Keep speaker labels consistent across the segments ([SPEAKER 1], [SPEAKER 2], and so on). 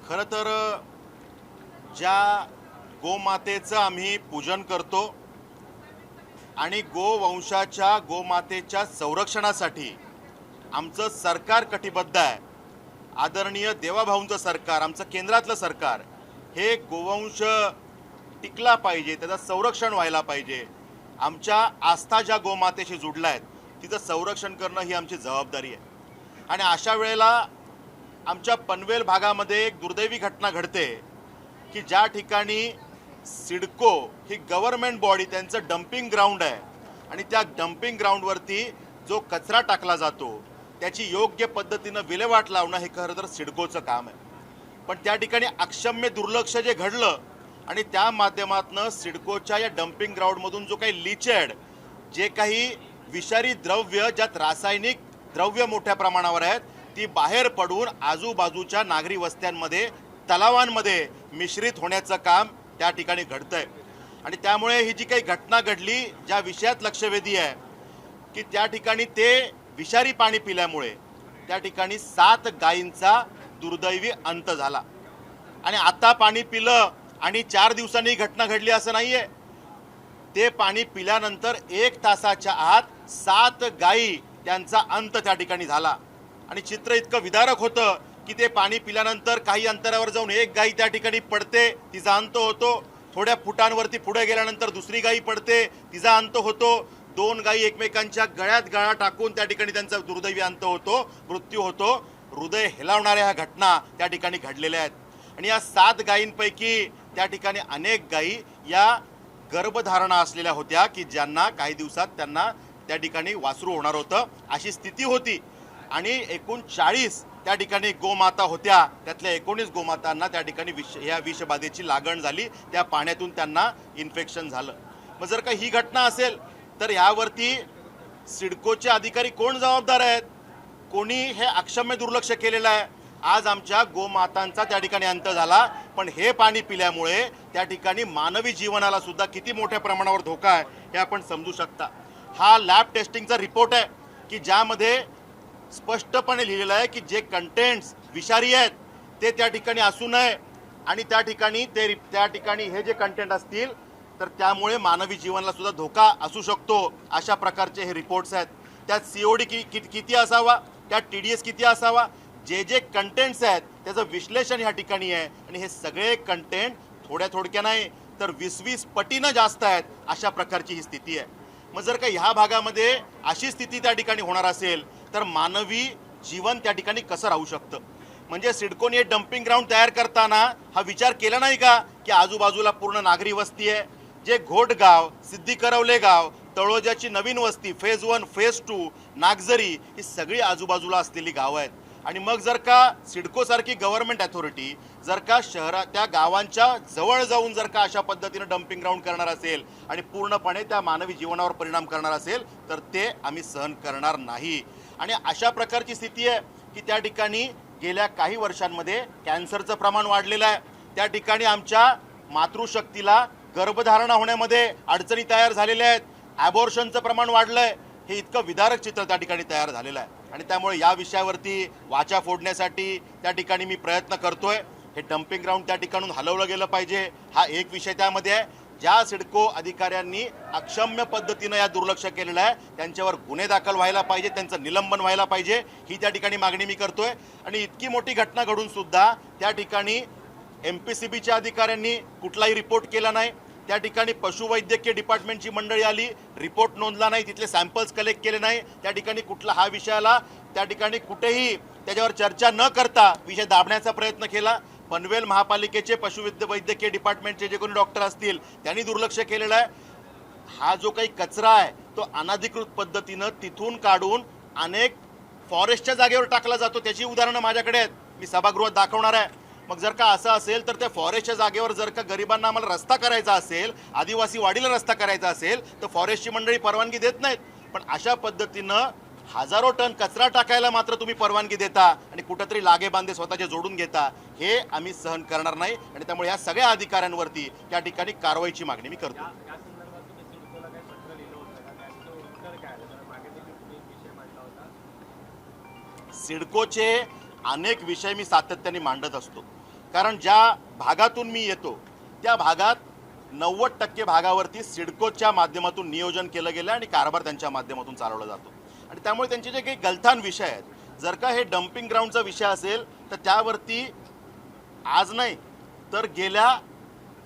[SPEAKER 1] खरं तर ज्या गोमातेचं आम्ही पूजन करतो आणि गोवंशाच्या गोमातेच्या संरक्षणासाठी आमचं सरकार कटिबद्ध आहे. आदरणीय देवाभाऊंचं सरकार, आमचं केंद्रातलं सरकार, हे गोवंश टिकला पाहिजे, त्याचं संरक्षण व्हायला पाहिजे. आमच्या आस्था ज्या गोमातेशी जुडल्या आहेत तिचं संरक्षण करणं ही आमची जबाबदारी आहे. आणि अशा वेळेला आमच्या पनवेल भागामध्ये एक दुर्दैवी घटना घडते की ज्या ठिकाणी सिडको ही गव्हर्नमेंट बॉडी त्यांचं डम्पिंग ग्राउंड आहे आणि त्या डम्पिंग ग्राउंडवरती जो कचरा टाकला जातो त्याची योग्य पद्धतीनं विल्हेवाट लावणं हे खरं तर सिडकोचं काम आहे. पण त्या ठिकाणी अक्षम्य दुर्लक्ष जे घडलं आणि त्या माध्यमातून सिडकोच्या या डम्पिंग ग्राउंडमधून जो काही लिचेड, जे काही विषारी द्रव्य, ज्यात रासायनिक द्रव्य मोठ्या प्रमाणावर आहेत, ती बाहेर पडून आजूबाजूच्या नागरी वस्त्यांमध्ये, तलावांमध्ये मिश्रित होण्याचं काम त्या ठिकाणी घडतंय. आणि त्यामुळे ही जी काही घटना घडली, ज्या विषयात लक्षवेधी आहे की त्या ठिकाणी ते विषारी पाणी पिल्यामुळे त्या ठिकाणी 7 गायींचा दुर्दैवी अंत झाला. आणि आता पाणी पिलं आणि 4 दिवसांनी घटना घडली असं नाहीये. ते पाणी पिल्यानंतर 1 तासाच्या आत 7 गायी त्यांचा अंत त्या ठिकाणी झाला. आणि चित्र इतकं विदारक होतं की ते पाणी पिल्यानंतर काही अंतरावर जाऊन एक गायी त्या ठिकाणी पडते, तिचा अंत होतो. थोड्या फुटांवरती पुढे गेल्यानंतर दुसरी गायी पडते, तिचा अंत होतो. 2 गायी एकमेकांच्या गळ्यात गळा टाकून त्या ठिकाणी त्यांचा दुर्दैवी अंत होतो, मृत्यू होतो. हृदय हेलावणाऱ्या ह्या घटना त्या ठिकाणी घडलेल्या आहेत. आणि या 7 गायींपैकी त्या ठिकाणी अनेक गायी या गर्भधारणा असलेल्या होत्या की ज्यांना काही दिवसात त्यांना त्या ठिकाणी वासरू होणार होतं, अशी स्थिती होती. आणि एकूण 40 त्या ठिकाणी गोमाता होत्या. त्यातल्या 19 गोमातांना त्या ठिकाणी या विषबाधेची लागण झाली, त्या पाण्यातून त्यांना इन्फेक्शन झालं. मग जर का ही घटना असेल तर यावरती सिडकोचे अधिकारी कोण जबाबदार आहेत? कोणी हे अक्षम्य दुर्लक्ष केलेलं आहे. आज आमच्या गोमातांचा त्या ठिकाणी अंत झाला, पण हे पाणी पिल्यामुळे त्या ठिकाणी मानवी जीवनाला सुद्धा किती मोठ्या प्रमाणावर धोका आहे हे आपण समजू शकता. हा लॅब टेस्टिंगचा रिपोर्ट आहे की ज्यामध्ये स्पष्टपणे लिहिलेलं आहे की जे कंटेंट्स विषारी आहेत ते त्या ठिकाणी असू नये आणि त्या ठिकाणी हे जे कंटेंट असतील तर त्यामुळे मानवी जीवनाला सुद्धा धोका असू शकतो. अशा प्रकारचे हे रिपोर्ट्स आहेत. त्यात COD किती असावा, त्यात TDS किती असावा, जे कंटेंट्स आहेत त्याचं विश्लेषण ह्या ठिकाणी आहे. आणि हे सगळे कंटेंट थोड्या नाही तर 20 पटीनं जास्त आहेत. अशा प्रकारची ही स्थिती आहे. मग जर का ह्या भागामध्ये अशी स्थिती त्या ठिकाणी होणार असेल तर मानवी जीवन त्या ठिकाणी कसं राहू शकतं? म्हणजे सिडकोने डम्पिंग ग्राउंड तयार करताना हा विचार केला नाही का की आजूबाजूला पूर्ण नागरी वस्ती आहे. जे घोटगाव, सिद्धिकरवले गाव, तळोजाची नवीन वस्ती, फेज 1, फेज 2, नागझरी, ही सगळी आजूबाजूला असलेली गावं आहेत. आणि मग जर का सिडकोसारखी गव्हर्नमेंट अथॉरिटी जर का त्या गावांच्या जवळ जाऊन जर का अशा पद्धतीनं डम्पिंग ग्राउंड करणार असेल आणि पूर्णपणे त्या मानवी जीवनावर परिणाम करणार असेल तर ते आम्ही सहन करणार नाही. आणि अशा प्रकारची स्थिती आहे की त्या ठिकाणी गेल्या काही वर्षांमध्ये कॅन्सरचं प्रमाण वाढलेलं आहे. त्या ठिकाणी आमच्या मातृशक्तीला गर्भधारणा होण्यामध्ये अडचणी तयार झालेल्या आहेत. ॲबॉर्शनचं प्रमाण वाढलं आहे. हे इतकं विदारक चित्र त्या ठिकाणी तयार झालेलं आहे. आणि त्यामुळे या विषयावरती वाचा फोडण्यासाठी त्या ठिकाणी मी प्रयत्न करतोय. हे डम्पिंग ग्राउंड त्या ठिकाणून हलवलं गेलं पाहिजे, हा एक विषय त्यामध्ये आहे. ज्या सिडको अधिकाऱ्यांनी अक्षम्य पद्धतीनं या दुर्लक्ष केलेलं आहे त्यांच्यावर गुन्हे दाखल व्हायला पाहिजे, त्यांचं निलंबन व्हायला पाहिजे, ही त्या ठिकाणी मागणी मी करतोय. आणि इतकी मोठी घटना घडून सुद्धा त्या ठिकाणी MPCBच्या अधिकाऱ्यांनी कुठलाही रिपोर्ट केला नाही. त्या ठिकाणी पशुवैद्यकीय डिपार्टमेंटची मंडळी आली, रिपोर्ट नोंदला नाही, तिथले सॅम्पल्स कलेक्ट केले नाही. त्या ठिकाणी कुठला हा विषयाला त्या ठिकाणी कुठेही त्याच्यावर चर्चा न करता विषय दाबण्याचा प्रयत्न केला. पनवेल महापालिकेचे पशुवैद्यकीय डिपार्टमेंटचे जे कोणी डॉक्टर असतील त्यांनी दुर्लक्ष केलेलं आहे. हा जो काही कचरा आहे तो अनधिकृत पद्धतीनं तिथून काढून अनेक फॉरेस्टच्या जागेवर टाकला जातो. त्याची उदाहरणं माझ्याकडे आहेत, मी सभागृहात दाखवणार आहे. मग जर का असं असेल तर त्या फॉरेस्टच्या जागेवर जर का गरिबांना आम्हाला रस्ता करायचा असेल, आदिवासी वाडीला रस्ता करायचा असेल तर फॉरेस्टची मंडळी परवानगी देत नाहीत. पण अशा पद्धतीनं हजारो टन कचरा टाकायला मात्र तुम्ही परवानगी देता आणि कुठंतरी लागे बांधे स्वतःचे जोडून घेता, हे आम्ही सहन करणार नाही. आणि त्यामुळे या सगळ्या अधिकाऱ्यांवरती त्या ठिकाणी कारवाईची मागणी मी करतो. सिडकोचे अनेक विषय मी सातत्याने मांडत असतो. कारण ज्या भागातून मी येतो त्या भागात 90% भागावरती सिडकोच्या माध्यमातून नियोजन केलं गेलं आणि कारभार त्यांच्या माध्यमातून चालवला जातो. आणि त्यामुळे त्यांचे जे काही गलथान विषय आहेत, जर का हे डम्पिंग ग्राउंडचा विषय असेल तर त्यावरती आज नाही तर गेल्या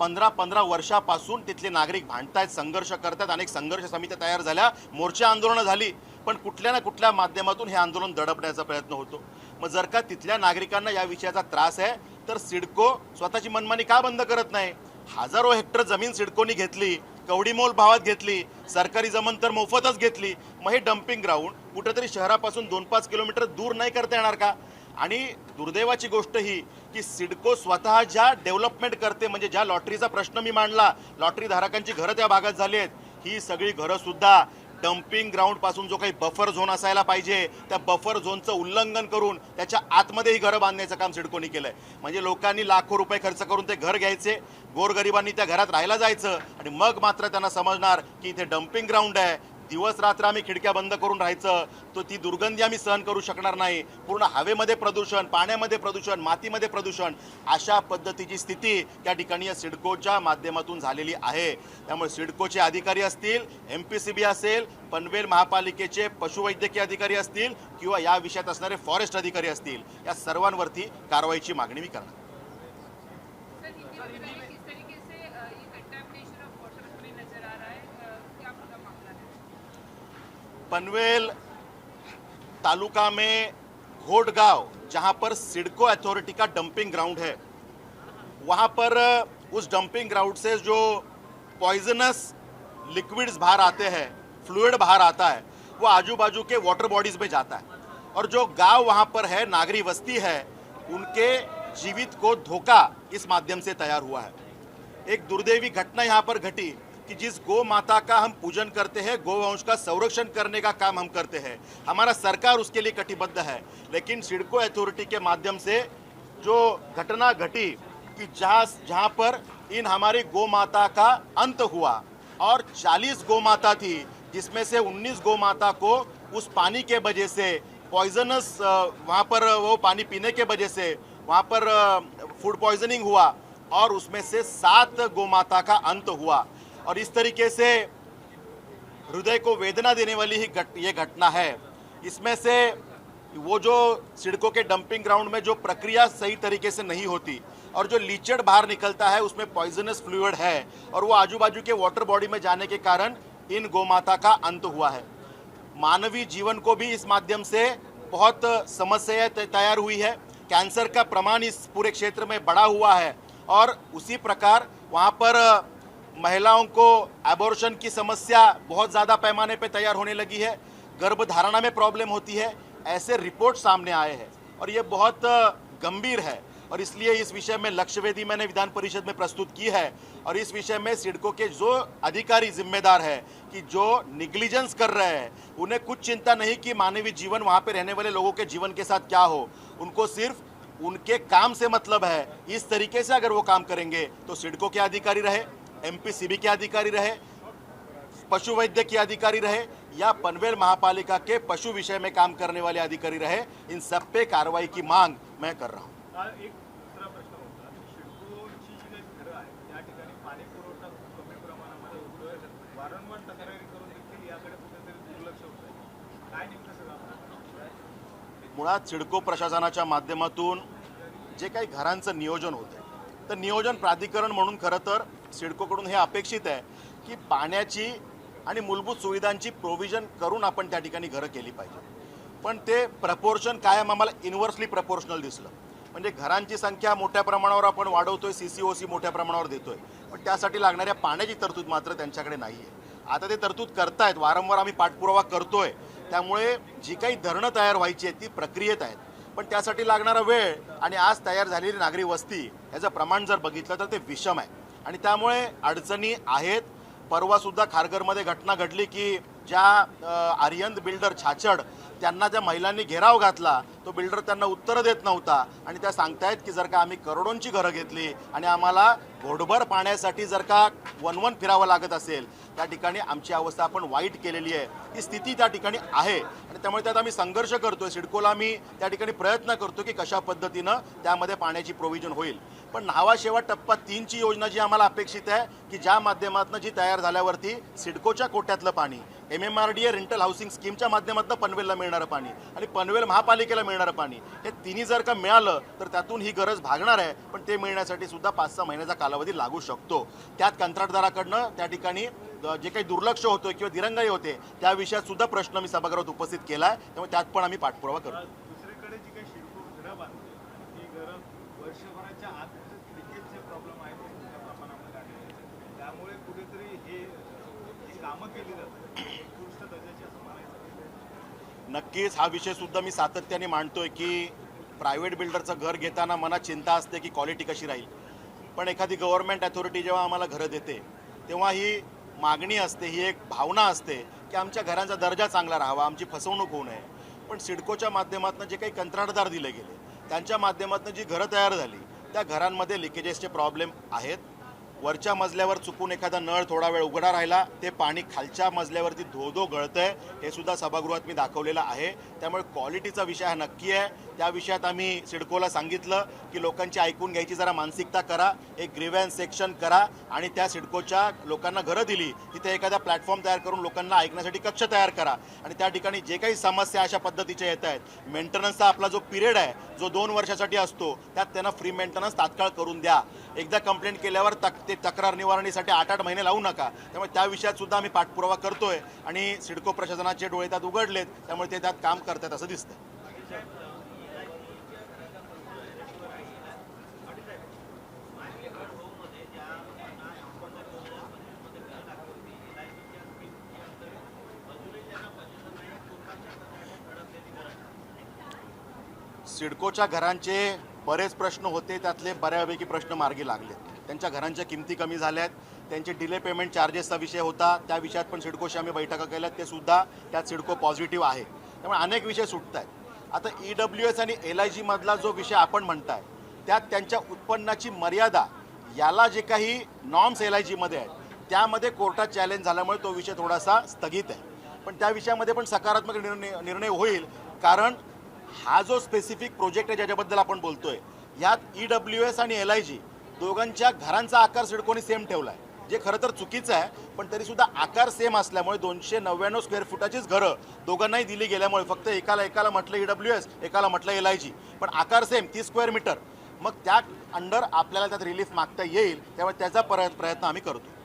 [SPEAKER 1] 15 वर्षापासून तिथले नागरिक भांडतायत, संघर्ष करतात. अनेक संघर्ष समित्या तयार झाल्या, मोर्चे आंदोलनं झाली, पण कुठल्या ना कुठल्या माध्यमातून हे आंदोलन दडपण्याचा प्रयत्न होतो. मग जर का तिथल्या नागरिकांना या विषयाचा त्रास आहे तर सिडको स्वतःची मनमानी का बंद करत नाही? हजारो हेक्टर जमीन सिडकोनी घेतली, कवडीमोल भावात घेतली, सरकारी जमीन तर मोफतच घेतली. मग हे डम्पिंग ग्राउंड कुठेतरी शहरापासून 2-5 किलोमीटर दूर नाही करता येणार का? आणि दुर्दैवाची गोष्ट ही की सिडको स्वतः ज्या डेव्हलपमेंट करते, म्हणजे ज्या लॉटरीचा प्रश्न मी मांडला, लॉटरी धारकांची घरं त्या भागात झाली आहेत, ही सगळी घरं सुद्धा डम्पिंग ग्राउंड पासून जो काही बफर झोन असायला पाहिजे त्या बफर झोनचं उल्लंघन करून त्याच्या आतमध्ये ही घरं बांधण्याचं काम सिडकोनी केलंय. म्हणजे लोकांनी लाखो रुपये खर्च करून ते घर घ्यायचे, गोरगरिबांनी त्या घरात राहायला जायचं आणि मग मात्र त्यांना समजणार की इथे डम्पिंग ग्राउंड आहे. दिवस रात्र आम्ही खिडक्या बंद करून राहायचं, तो ती दुर्गंधी आम्ही सहन करू शकणार नाही. पूर्ण हवेमध्ये प्रदूषण, पाण्यामध्ये प्रदूषण, मातीमध्ये प्रदूषण, अशा पद्धतीची स्थिती त्या ठिकाणी या सिडकोच्या माध्यमातून झालेली आहे. त्यामुळे सिडकोचे अधिकारी असतील, MPCB असेल, पनवेल महापालिकेचे पशुवैद्यकीय अधिकारी असतील किंवा या विषयात असणारे फॉरेस्ट अधिकारी असतील, या सर्वांवरती कारवाईची मागणी मी करणार. पनवेल तालुका में घोट गांव, जहां पर सिडको अथॉरिटी का डंपिंग ग्राउंड है, वहां पर उस डंपिंग ग्राउंड से जो पॉइजनस लिक्विड्स बाहर आते हैं, फ्लूइड बाहर आता है, वो आजू बाजू के वाटर बॉडीज में जाता है. और जो गांव वहां पर है, नागरी बस्ती है, उनके जीवित को धोखा इस माध्यम से तैयार हुआ है. एक दुर्दैवी घटना यहाँ पर घटी कि जिस गौ माता का हम पूजन करते हैं, गोवंश का संरक्षण करने का काम हम करते हैं, हमारा सरकार उसके लिए कटिबद्ध है, लेकिन सिडको अथॉरिटी के माध्यम से जो घटना घटी कि जहाँ पर इन हमारी गौ माता का अंत हुआ और 40 गौ माता थी, जिसमें से 19 गौ माता को उस पानी के वजह से पॉइजनस, वहाँ पर वो पानी पीने के वजह से वहाँ पर फूड पॉइजनिंग हुआ और उसमें से 7 गौ माता का अंत हुआ. और इस तरीके से हृदय को वेदना देने वाली ही ये घटना है. इसमें से वो जो सिडको के डंपिंग ग्राउंड में जो प्रक्रिया सही तरीके से नहीं होती और जो लीचड़ बाहर निकलता है उसमें पॉइजनस फ्लूइड है और वो आजू बाजू के वाटर बॉडी में जाने के कारण इन गोमाता का अंत हुआ है. मानवीय जीवन को भी इस माध्यम से बहुत समस्याएं तैयार हुई है. कैंसर का प्रमाण इस पूरे क्षेत्र में बढ़ा हुआ है और उसी प्रकार वहाँ पर महिलाओं को एबॉर्शन की समस्या बहुत ज़्यादा पैमाने पे तैयार होने लगी है, गर्भधारणा में प्रॉब्लम होती है. ऐसे रिपोर्ट सामने आए हैं और ये बहुत गंभीर है और इसलिए इस विषय में लक्ष्यवेदी मैंने विधान परिषद में प्रस्तुत की है. और इस विषय में सिडको के जो अधिकारी जिम्मेदार है कि जो निग्लिजेंस कर रहे हैं, उन्हें कुछ चिंता नहीं कि मानवीय जीवन, वहाँ पे रहने वाले लोगों के जीवन के साथ क्या हो, उनको सिर्फ उनके काम से मतलब है. इस तरीके से अगर वो काम करेंगे तो सिडको के अधिकारी रहे, MPCB के अधिकारी रहे, पशु वैद्य के अधिकारी रहे या पनवेल महापालिका के पशु विषय में काम करने वाले अधिकारी रहे, इन सब पे कार्रवाई की मांग मैं कर रहा हूँ.
[SPEAKER 2] एक दुसरा प्रश्न होता, सिडकोची जी काही घरं आहेत त्या ठिकाणी पाणी पुरवठा खूप कमी प्रमाणामध्ये होतोय, वारंवार तक्रारी करून देखील याकडे कुठेतरी दुर्लक्ष होतंय. काय नेमकं सगळं?
[SPEAKER 1] मुळात सिडको प्रशासनाच्या माध्यमातून जे काही घरांचं नियोजन होतं तर नियोजन प्राधिकरण म्हणून खरं तर सिडकोकडून हे अपेक्षित आहे की पाण्याची आणि मूलभूत सुविधांची प्रोव्हिजन करून आपण त्या ठिकाणी घरं केली पाहिजे. पण ते प्रपोर्शन कायम आम्हाला इन्व्हर्सली प्रपोर्शनल दिसलं. म्हणजे घरांची संख्या मोठ्या प्रमाणावर आपण वाढवतोय, CCOC मोठ्या प्रमाणावर देतोय, पण त्यासाठी लागणाऱ्या पाण्याची तरतूद मात्र त्यांच्याकडे नाही आहे. आता ते तरतूद करतायत, वारंवार आम्ही पाठपुरावा करतोय. त्यामुळे जी काही धरणं तयार व्हायची आहेत ती प्रक्रियेत आहेत, पण त्यासाठी लागणारा वेळ आणि आज तयार झालेली नागरी वस्ती याचं प्रमाण जर बघितलं तर ते विषम आहे आणि त्यामुळे अडचणी आहेत. परवासुद्धा खारघरमध्ये घटना घडली की ज्या आर्यन बिल्डर छाछड त्यांना त्या महिलांनी घेराव घातला, तो बिल्डर त्यांना उत्तरं देत नव्हता आणि त्या सांगतायत की जर का आम्ही करोडोंची घरं घेतली आणि आम्हाला घोटभर पाण्यासाठी जर का वनवन फिरावं लागत असेल, त्या ठिकाणी आमची अवस्था आपण वाईट केलेली आहे. ही स्थिती त्या ठिकाणी आहे आणि त्यामुळे त्यात आम्ही संघर्ष करतोय. सिडकोला मी त्या ठिकाणी प्रयत्न करतो की कशा पद्धतीनं त्यामध्ये पाण्याची प्रोव्हिजन होईल. पण नावाशेवा टप्पा 3ची योजना जी आम्हाला अपेक्षित आहे की ज्या माध्यमातून जी तयार झाल्यावरती सिडकोच्या कोट्यातलं पाणी MMRDA रेंटल हाऊसिंग स्कीमच्या माध्यमातून पनवेलला मिळणारं पाणी आणि पनवेल महापालिकेला मिळणारं पाणी हे तिन्ही जर का मिळालं तर त्यातून ही गरज भागणार आहे. पण ते मिळण्यासाठी सुद्धा 5-6 महिन्याचा कालावधी लागू शकतो. त्यात कंत्राटदाराकडनं त्या ठिकाणी जे काही दुर्लक्ष होतं किंवा दिरंगाई होते त्या विषयात सुद्धा प्रश्न मी सभागृहात उपस्थित केला आहे. त्यामुळे त्यात पण आम्ही पाठपुरावा करतो.
[SPEAKER 2] दुसरीकडे जी काही सिडको घरं बांधते ती घरं वर्षभराच्या आत लिकेजचे प्रॉब्लेम आहेत ते मोठ्या प्रमाणामध्ये आलेले आहेत. त्यामुळे कुठेतरी हे कामं केली जातात उत्कृष्ट दर्जाची असं म्हणायचं.
[SPEAKER 1] नक्कीच हा विषय सुद्धा मी सातत्याने मांडतोय की प्रायव्हेट बिल्डरचं घर घेताना मनात चिंता असते की क्वालिटी कशी राहील. पण एखादी गव्हर्नमेंट अथॉरिटी जेव्हा आम्हाला घरं देते तेव्हा ही मागणी असते, ही एक भावना असते की आमच्या घरांचा दर्जा चांगला राहावा, आमची फसवणूक होऊ नये. पण सिडकोच्या माध्यमातून जे काही कंत्राटदार दिले गेले त्यांच्या माध्यमातून जी घरं तयार झाली त्या घरांमध्ये लिकेजेसचे प्रॉब्लेम आहेत. वरच्या मजल्यावर चुकून एखादा नळ थोडा वेळ उघडा राहिला ते पाणी खालच्या मजल्यावरती धो गळतंय, हे सुद्धा सभागृहात मी दाखवलेलं आहे. त्यामुळे क्वालिटीचा विषय हा नक्की आहे. त्या विषयात आम्ही सिडकोला सांगितलं की लोकांची ऐकून घ्यायची जरा मानसिकता करा, एक ग्रीव्हन्स सेक्शन करा आणि त्या सिडकोच्या लोकांना घरं दिली तिथे एखादा प्लॅटफॉर्म तयार करून लोकांना ऐकण्यासाठी कक्ष तयार करा आणि त्या ठिकाणी जे काही समस्या अशा पद्धतीच्या येत आहेत, मेंटेनन्सचा आपला जो पिरियड आहे जो 2 वर्षासाठी असतो त्यात त्यांना फ्री मेंटेनन्स तात्काळ करून द्या. एकदा कंप्लेंट केल्यावर ते तक्रार निवारणीसाठी 8-8 महिने लावू नका. त्यामुळे त्या विषयात सुद्धा आम्ही पाठपुरावा करतोय आणि सिडको प्रशासनाचे डोळे त्यात उघडलेत, त्यामुळे ते त्यात काम करतात असं दिसतं. सिडकोच्या घरांचे बरेच प्रश्न होते, त्यातले बऱ्यापैकी प्रश्न मार्गी लागले. त्यांच्या घरांच्या किमती कमी झाल्यात, त्यांचे डिले पेमेंट चार्जेसचा विषय होता, त्या विषयात पण सिडकोशी आम्ही बैठका केल्यात, ते सुद्धा त्यात सिडको पॉझिटिव्ह आहे. त्यामुळे अनेक विषय सुटत आहेत. आता EWS आणि LIG मधला जो विषय आपण म्हणताय त्यात त्यांच्या उत्पन्नाची मर्यादा याला जे काही नॉर्म्स LIG मध्ये आहेत त्यामध्ये कोर्टात चॅलेंज झाल्यामुळे तो विषय थोडासा स्थगित आहे. पण त्या विषयामध्ये पण सकारात्मक निर्णय होईल, कारण हा जो स्पेसिफिक प्रोजेक्ट आहे ज्याच्याबद्दल आपण बोलतोय यात EWS आणि LIG दोघांच्या घरांचा आकार सिडकोने सेम ठेवला आहे, जे खरं तर चुकीचं आहे. पण तरीसुद्धा आकार सेम असल्यामुळे 299 स्क्वेअर फुटाचीच घरं दोघांनाही दिली गेल्यामुळे फक्त एकाला म्हटलं EWS, एकाला म्हटलं LIG, पण आकार सेम 30 स्क्वेअर मीटर. मग त्या अंडर आपल्याला त्यात रिलीफ मागता येईल, त्यामुळे त्याचा प्रयत्न आम्ही करतो.